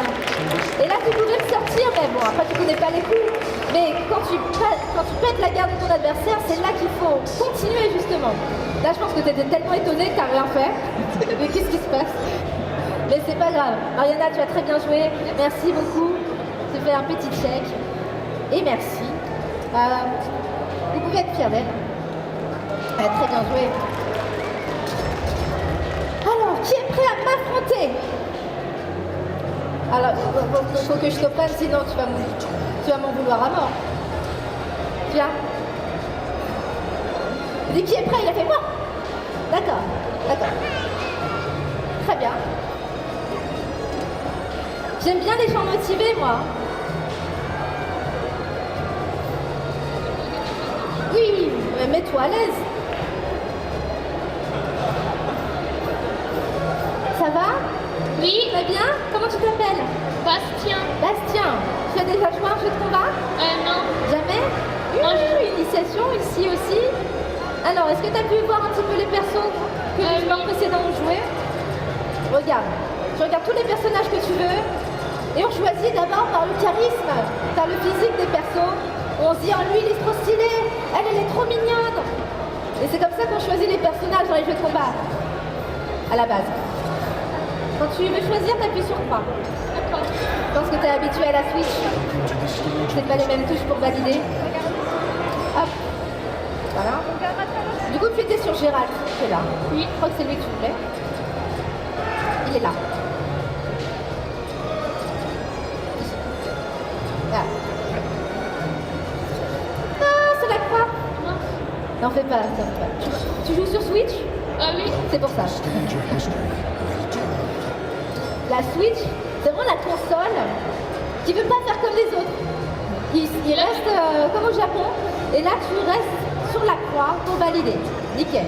Et là, tu pouvais me sortir, mais bon, après, tu connais pas les coups. Mais quand tu pètes la garde de ton adversaire, c'est là qu'il faut continuer, justement. Là, je pense que tu étais tellement étonnée que tu n'as rien fait. Mais qu'est-ce qui se passe? Mais c'est pas grave. Mariana, tu as très bien joué. Merci beaucoup. Je te fais un petit check. Et merci. Vous pouvez être fiers d'elle. Très bien joué. Alors, qui est prêt à m'affronter? Alors, il faut que je te prenne, sinon tu vas m'en vouloir à mort. Viens. Dis qui est prêt, il a fait moi. D'accord, d'accord. Très bien. J'aime bien les gens motivés, moi. Oui, Mets-toi à l'aise. Ça va? Oui, Ça va bien? Comment tu t'appelles? Bastien. Bastien. Tu as déjà joué à un jeu de combat? Non. Jamais? Non, Initiation ici aussi. Alors, est-ce que tu as pu voir un petit peu les persos que les joueurs précédents ont joué? Regarde. Tu regardes tous les personnages que tu veux et on choisit d'abord par le charisme, par le physique des persos. On se dit, oh lui il est trop stylé, elle est trop mignonne. Et c'est comme ça qu'on choisit les personnages dans les jeux de combat. À la base. Quand tu veux choisir, t'appuies sur 3. D'accord. Je pense que tu es habitué à la Switch. Into the stage C'est of pas les mêmes touches pour valider. Hop. Voilà. Du coup, tu étais sur Gérald, qui est là. Oui. Je crois que c'est lui que tu voulais. Il est là. Là. Ah, c'est la croix. N'en fais pas, t'en fais pas. Tu joues sur Switch? Ah oui. C'est pour ça. stage of history will turn. La Switch, c'est vraiment la console qui veut pas faire comme les autres. Il reste comme au Japon, et là tu restes sur la croix pour valider. Nickel.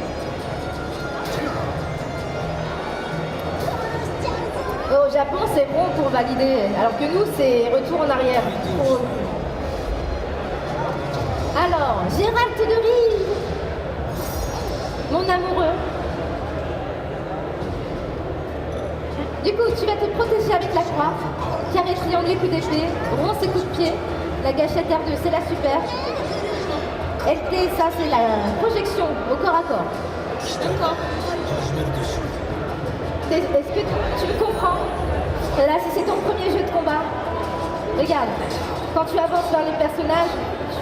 Au Japon, c'est bon pour valider, alors que nous, c'est retour en arrière. Alors, Gérald de Rive, mon amoureux. Du coup, tu vas te protéger avec la croix, carré, triangle et coup d'épée, rond et coup de pied, la gâchette R2, c'est la super. LT, ça c'est la projection au corps à corps. D'accord. Est-ce que tu comprends? Là, si c'est ton premier jeu de combat, regarde, quand tu avances vers les personnages,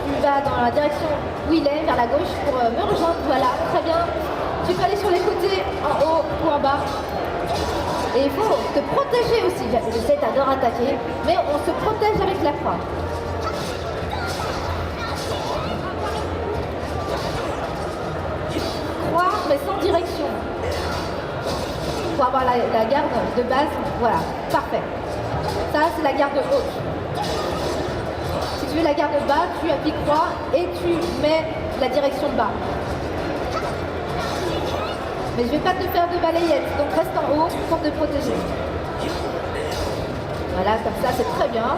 tu vas dans la direction où il est, vers la gauche, pour me rejoindre, voilà, très bien. Tu peux aller sur les côtés, en haut ou en bas. Et il faut te protéger aussi. Je sais, t'adores attaquer, mais on se protège avec la croix. Croix, mais sans direction. Pour avoir la garde de base, voilà, parfait. Ça, c'est la garde haute. Si tu veux la garde bas, tu appuies croix et tu mets la direction bas. Mais je ne vais pas te faire de balayette, donc reste en haut pour te protéger. Voilà, comme ça, c'est très bien.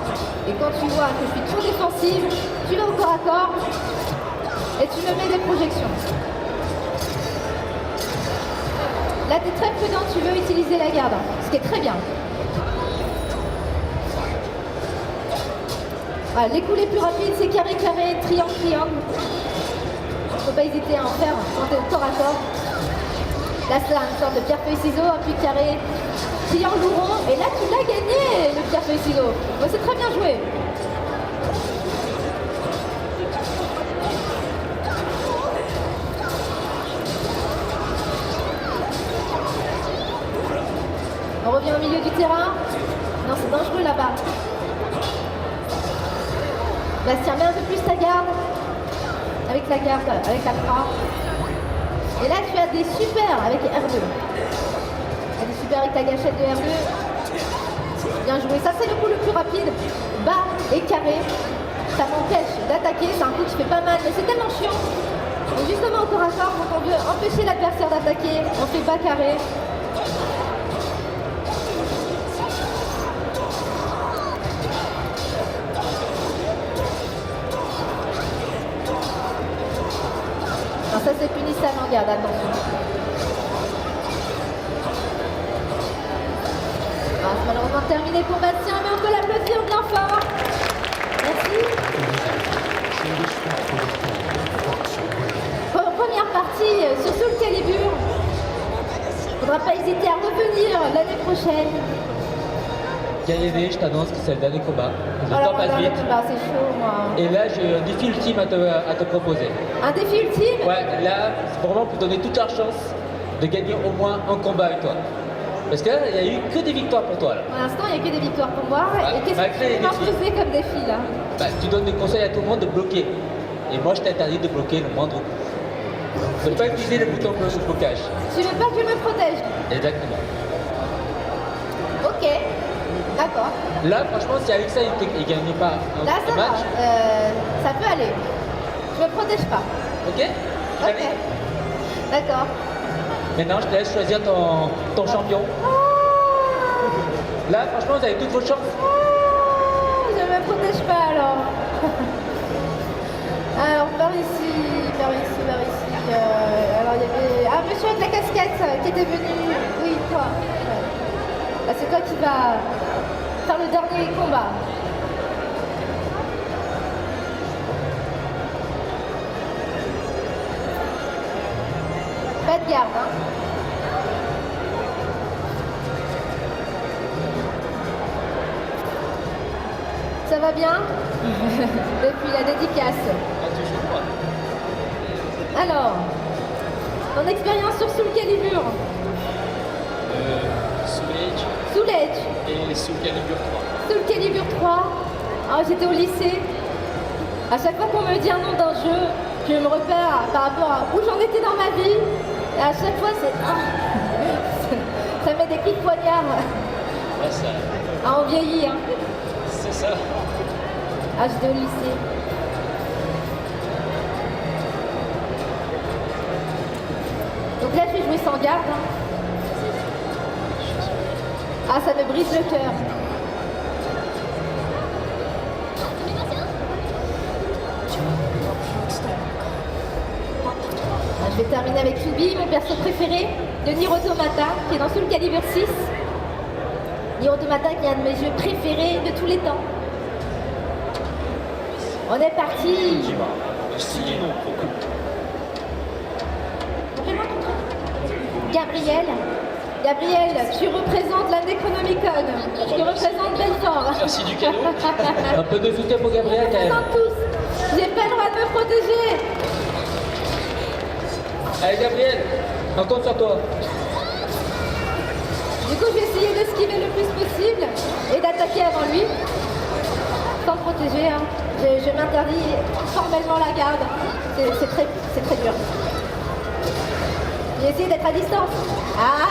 Et quand tu vois que je suis trop défensive, tu vas au corps à corps et tu me mets des projections. Là, tu es très prudent, tu veux utiliser la garde, ce qui est très bien. Voilà, les coups les plus rapides, c'est carré, carré, triangle, triangle. Il ne faut pas hésiter à en faire quand tu es au corps à corps. Là, c'est une sorte de pierre-feuille-ciseau, un puis carré, triangle ou rond. Et là, tu l'as gagné, le pierre-feuille-ciseau. Bon, c'est très bien joué. On revient au milieu du terrain. Non, c'est dangereux là-bas. Bastien, mets un peu plus ta garde. Avec la garde, avec la croix. Et là, tu as des super avec R2. Tu as des super avec ta gâchette de R2. Bien joué. Ça, c'est le coup le plus rapide. Bas et carré. Ça m'empêche d'attaquer. C'est un coup qui fait pas mal, mais c'est tellement chiant. Donc justement, au corps à corps, quand on veut empêcher l'adversaire d'attaquer, on fait bas carré. Non, ça c'est punissable en garde, attention. Ah, c'est malheureusement terminé pour Bastien, mais on peut l'applaudir bien fort. Merci. Première partie sur Soul Calibur. Faudra pas hésiter à revenir l'année prochaine. Gaïané, je t'annonce que c'est le dernier combat. Le Alors, temps passe on vite. combat, c'est chaud, moi. Et là, j'ai un défi ultime à te proposer. Un défi ultime? Ouais, là, c'est vraiment pour donner toute la chance de gagner au moins un combat avec toi. Parce que là, il n'y a eu que des victoires pour toi. Là. Pour l'instant, il n'y a que des victoires pour moi. Ouais, Et qu'est-ce malgré que les tu m'as défis. posé comme défi, là? Bah, tu donnes des conseils à tout le monde de bloquer. Et moi, je t'interdis de bloquer le moindre coup. De ne pas utiliser le bouton de blocage. Tu veux pas que je me protège? Exactement. Ok. D'accord. Là, franchement, si avec ça, il ne gagnait pas Là, un ça va. match, Ça peut aller. Je me protège pas. ok? T'as Ok. dit? D'accord. Maintenant, je te laisse choisir ton champion. Là, franchement, vous avez toutes vos chances. Je me protège pas alors. Alors, par ici. Alors, il y avait un monsieur avec la casquette qui était venu. Oui, toi. Ouais. Bah, c'est toi qui vas faire le dernier combat. Pas de garde, hein. Ça va bien? Depuis la dédicace. Alors, ton expérience sur Soul Calibur? Soul Edge Soul Edge, et Soul Calibur 3. Soul Calibur 3. Alors, j'étais au lycée. À chaque fois qu'on me dit un nom d'un jeu, je me repère par rapport à où j'en étais dans ma vie. Et à chaque fois, c'est... ça met des coups de poignard. Ouais, ça, Ah, on vieillit, hein. c'est ça. Ah, j'étais au lycée. Donc là, je vais jouer sans garde. Hein. Ah, ça me brise le cœur. Ah, je vais terminer avec Tubi, mon perso préféré, de Nier Automata, qui est dans Soul Calibur 6. Nier Automata, qui est un de mes jeux préférés de tous les temps. On est parti. Gabriel, tu représentes la Necronomicon. Tu représentes Belfort. Merci du cadeau. Un peu de soutien pour Gabriel quand Je même. représente tous. J'ai pas le droit de me protéger. Allez Gabriel, on compte sur toi. Du coup, je vais essayer d'esquiver le plus possible et d'attaquer avant lui. Sans me protéger, hein. Je m'interdis formellement la garde. C'est très dur. J'ai essayé d'être à distance. Ah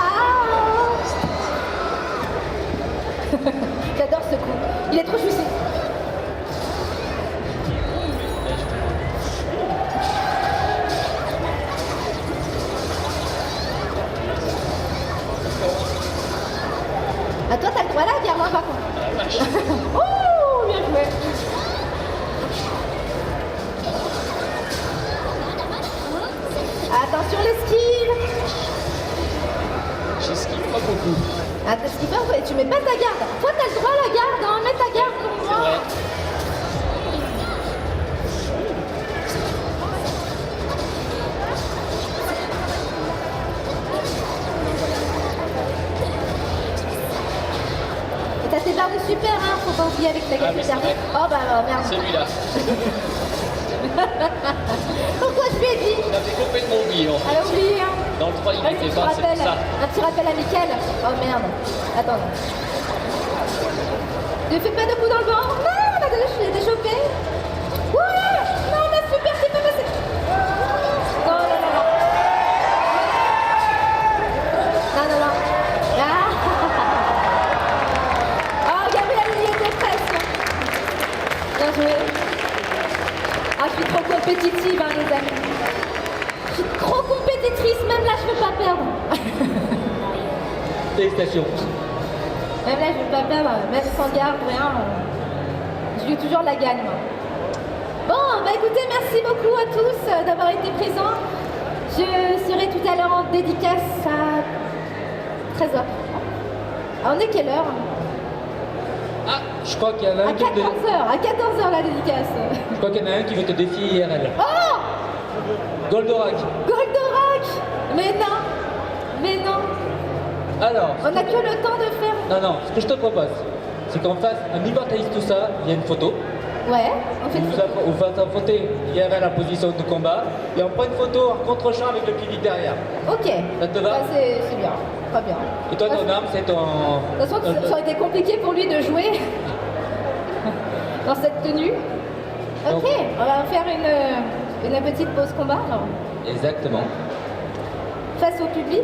J'adore ce coup. Il est trop jouissif. Ah, toi, t'as le droit là, garde, hein, par contre. Oh, bien joué. Attention l'esquive. J'esquive pas beaucoup. Ah, t'esquives pas, ouais, tu mets pas ta garde. Toi, t'as le droit à la garde, hein. Mets ta garde pour moi. Ouais. Et t'as tes barres de super, hein. Faut pas oublier avec ta garde Ah, mais de c'est garde. vrai. Oh, bah, merde. Celui-là. Pourquoi je lui ai dit? J'avais complètement oublié en fait. Elle a oublié, hein. Dans le 3, il Un était petit pas, c'est pour rappel, ça. un petit rappel amical. Oh merde. Attends. Ne fais pas de coups dans le vent. Non, je l'ai déchauffé. Ouais. Non, ma super, c'est pas passé. Non, non, non, non. Non, non, non. Ah. Oh, Gabriel, il y était presque. Bien joué. Ah, je suis trop compétitive, hein, les amis. Je suis trop compétitrice, même là, je veux pas perdre. Félicitations. Même là, je veux pas perdre, même sans garde, rien. Je veux toujours la gagne, moi. Bon, bah écoutez, merci beaucoup à tous d'avoir été présents. Je serai tout à l'heure en dédicace à 13h. Ah, on est quelle heure? Ah, je crois qu'il y en a À un qui veut te... 14h, à 14h la dédicace. Je crois qu'il y en a un qui veut te défier IRL. Oh! Goldorak. Goldorak! Mais non! Mais non! Alors, On n'a que le temps de faire... non, ce que je te propose, c'est qu'on fasse un immortalise tout ça, il y a une photo. Ouais, on fait une photo. On va affronter IRL en position de combat et on prend une photo en contre-champ avec le public derrière. Ok. Ça te va? Bah, c'est bien, très bien. Et toi, ton arme, c'est ton... De toute façon, ça aurait été compliqué pour lui de jouer dans cette tenue. Ok, Donc- on va faire une petite pause combat alors. Exactement. Face au public.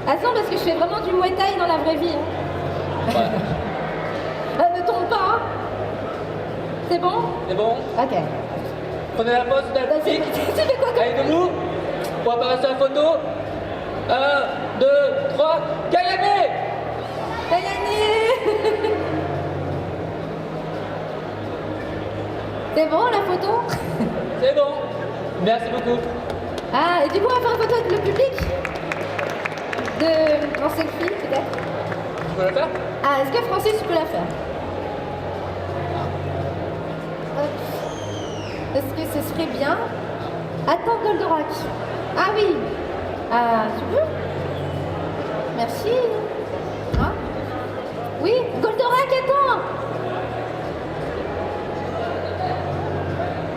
Attends, parce que je fais vraiment du Muay Thai dans la vraie vie. Hein. Ouais. Ne tombe pas. Hein. C'est bon? C'est bon? Ok. Prenez la pose d'un Vas-y, pic. tu fais quoi comme... Allez, debout. Pour apparaître sur la photo. 1, 2, 3. Kayane. T'as gagné. C'est bon la photo? C'est bon. Merci beaucoup. Ah, et du coup, on va faire une photo avec le public en selfie, peut-être. Tu peux le faire? Ah, est-ce que Francis, tu peux la faire? Hop. Est-ce que ce serait bien? Attends, Goldorak. Ah oui. Ah, tu peux? Merci. Hein? Oui, Goldorak, attends.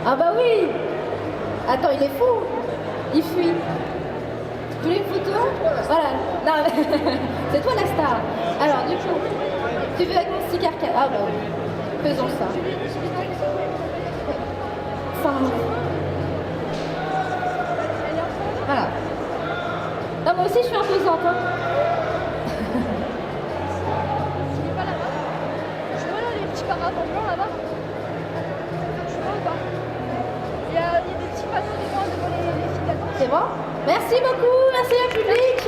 Ah bah oui. Attends, il est fou. Il fuit. Tu veux une photo? Voilà. Non, c'est toi la star. Alors, du coup, tu veux avec mon sticker arcade? Ah bah oui. Faisons ça. Ça. Voilà. Non, moi aussi, je suis imposante. Hein. Il est pas là-bas. Je vois là les petits paravents blancs là-bas. Je vois ou pas? Il y a des petits panneaux devant les filles d'attente. C'est bon? Merci beaucoup. Merci au public.